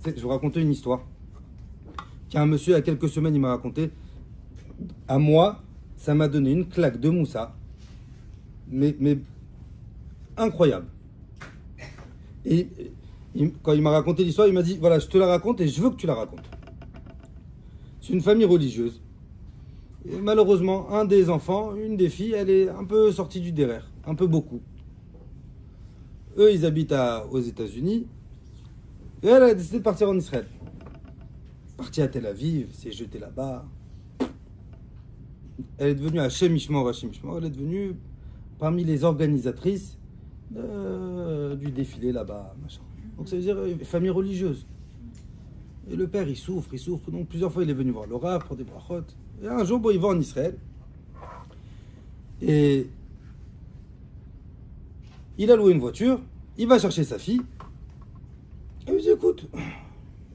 Je vous racontais une histoire qu'un monsieur, il y a quelques semaines, il m'a raconté. À moi, ça m'a donné une claque de moussa, mais incroyable. Et quand il m'a raconté l'histoire, il m'a dit, voilà, je te la raconte et je veux que tu la racontes. C'est une famille religieuse. Et malheureusement, un des enfants, une des filles, elle est un peu sortie du derrière, un peu beaucoup. Eux, ils habitent aux États-Unis. Et elle a décidé de partir en Israël. Partie à Tel Aviv, s'est jetée là-bas. Elle est devenue Hachem Ishmael, elle est devenue parmi les organisatrices du défilé là-bas, machin. Donc ça veut dire famille religieuse. Et le père, il souffre. Donc plusieurs fois, il est venu voir le Rav pour des brachot. Et un jour, bon, il va en Israël. Et il a loué une voiture. Il va chercher sa fille. Et il lui dit, écoute,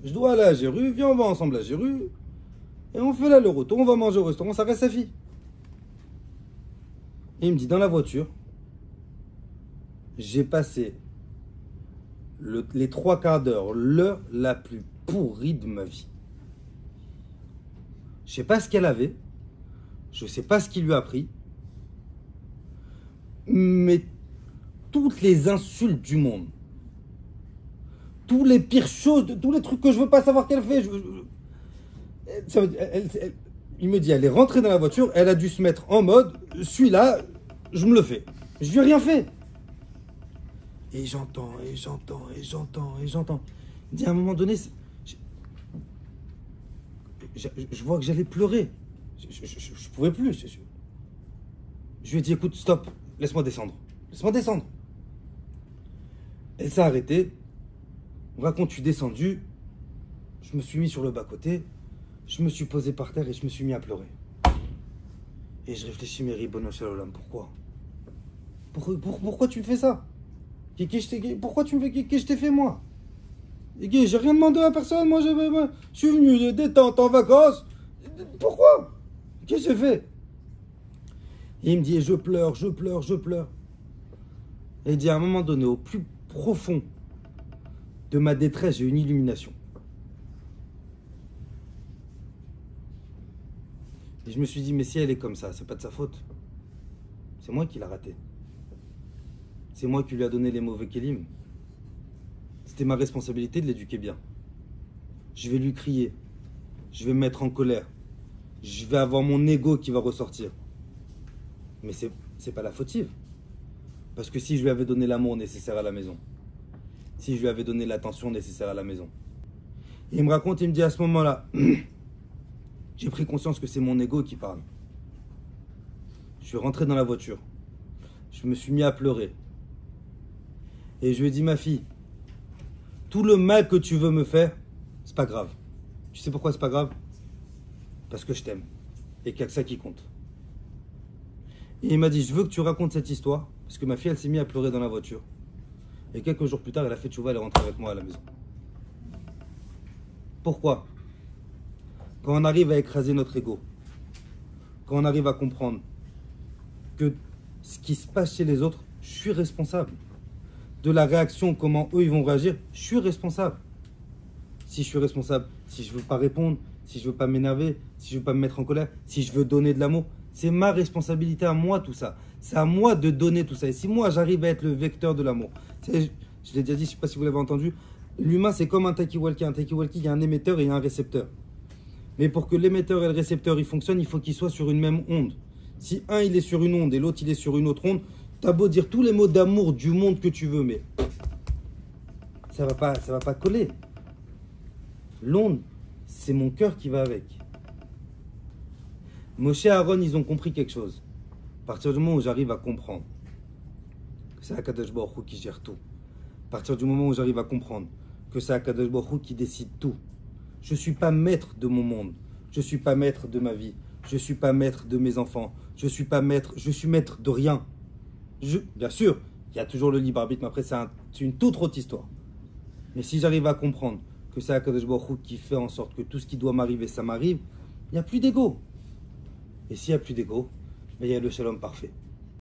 je dois aller à Jéru. Viens, on va ensemble à Jéru. Et on fait là le retour. On va manger au restaurant. Ça reste sa fille. Et il me dit, dans la voiture, j'ai passé les 3/4 d'heure, l'heure la plus pourrie de ma vie. Je sais pas ce qu'elle avait, je sais pas ce qu'il lui a pris, mais toutes les insultes du monde, toutes les pires choses, tous les trucs que je veux pas savoir qu'elle fait, il me dit, elle est rentrée dans la voiture, elle a dû se mettre en mode, celui-là, je me le fais. Je lui ai rien fait. Et j'entends. Il dit à un moment donné, je vois que j'allais pleurer. Je pouvais plus. Je lui ai dit, écoute, stop, laisse-moi descendre. Elle s'est arrêtée. On raconte, je suis descendu. Je me suis mis sur le bas-côté. Je me suis posé par terre et je me suis mis à pleurer. Et je réfléchis, mais Ribono Shel Olam, pourquoi tu me fais ça? Pourquoi tu me fais? Qu'est-ce que je t'ai fait, moi? J'ai rien demandé à personne. Moi, je suis venu de détente en vacances. Pourquoi? Qu'est-ce que j'ai fait? Et il me dit, je pleure. Et il dit, à un moment donné, au plus profond de ma détresse, j'ai une illumination. Et je me suis dit, mais si elle est comme ça, c'est pas de sa faute. C'est moi qui l'ai raté. C'est moi qui lui a donné les mauvais kélim. C'était ma responsabilité de l'éduquer bien. Je vais lui crier. Je vais me mettre en colère. Je vais avoir mon ego qui va ressortir. Mais c'est pas la fautive. Parce que si je lui avais donné l'amour nécessaire à la maison, si je lui avais donné l'attention nécessaire à la maison, et il me raconte, il me dit à ce moment-là, j'ai pris conscience que c'est mon ego qui parle. Je suis rentré dans la voiture. Je me suis mis à pleurer. Et je lui ai dit, ma fille, tout le mal que tu veux me faire, c'est pas grave. Tu sais pourquoi c'est pas grave? Parce que je t'aime. Et qu'il n'y a que ça qui compte. Et il m'a dit, je veux que tu racontes cette histoire. Parce que ma fille, elle s'est mise à pleurer dans la voiture. Et quelques jours plus tard, elle a fait tchouva, elle est rentrée avec moi à la maison. Pourquoi? Quand on arrive à écraser notre ego, quand on arrive à comprendre que ce qui se passe chez les autres, je suis responsable. De la réaction, comment eux ils vont réagir, je suis responsable. Si je suis responsable, si je ne veux pas répondre, si je ne veux pas m'énerver, si je ne veux pas me mettre en colère, si je veux donner de l'amour, c'est ma responsabilité à moi tout ça. C'est à moi de donner tout ça. Et si moi j'arrive à être le vecteur de l'amour, je l'ai déjà dit, je ne sais pas si vous l'avez entendu, l'humain c'est comme un talkie-walkie. Un talkie-walkie, il y a un émetteur et il y a un récepteur. Mais pour que l'émetteur et le récepteur ils fonctionnent, il faut qu'ils soient sur une même onde. Si un il est sur une onde et l'autre il est sur une autre onde, t'as beau dire tous les mots d'amour du monde que tu veux, mais ça va pas coller. L'onde, c'est mon cœur qui va avec. Moshe et Aaron, ils ont compris quelque chose. À partir du moment où j'arrive à comprendre que c'est Akadosh Baruch Hu qui gère tout, à partir du moment où j'arrive à comprendre que c'est Akadosh Baruch Hu qui décide tout, je ne suis pas maître de mon monde, je ne suis pas maître de ma vie, je ne suis pas maître de mes enfants, je suis maître de rien. Bien sûr, il y a toujours le libre arbitre, mais après c'est une toute autre histoire. Mais si j'arrive à comprendre que c'est Akadosh Baruch Hu qui fait en sorte que tout ce qui doit m'arriver, ça m'arrive, il n'y a plus d'ego. Et s'il n'y a plus d'ego, il y a le shalom parfait.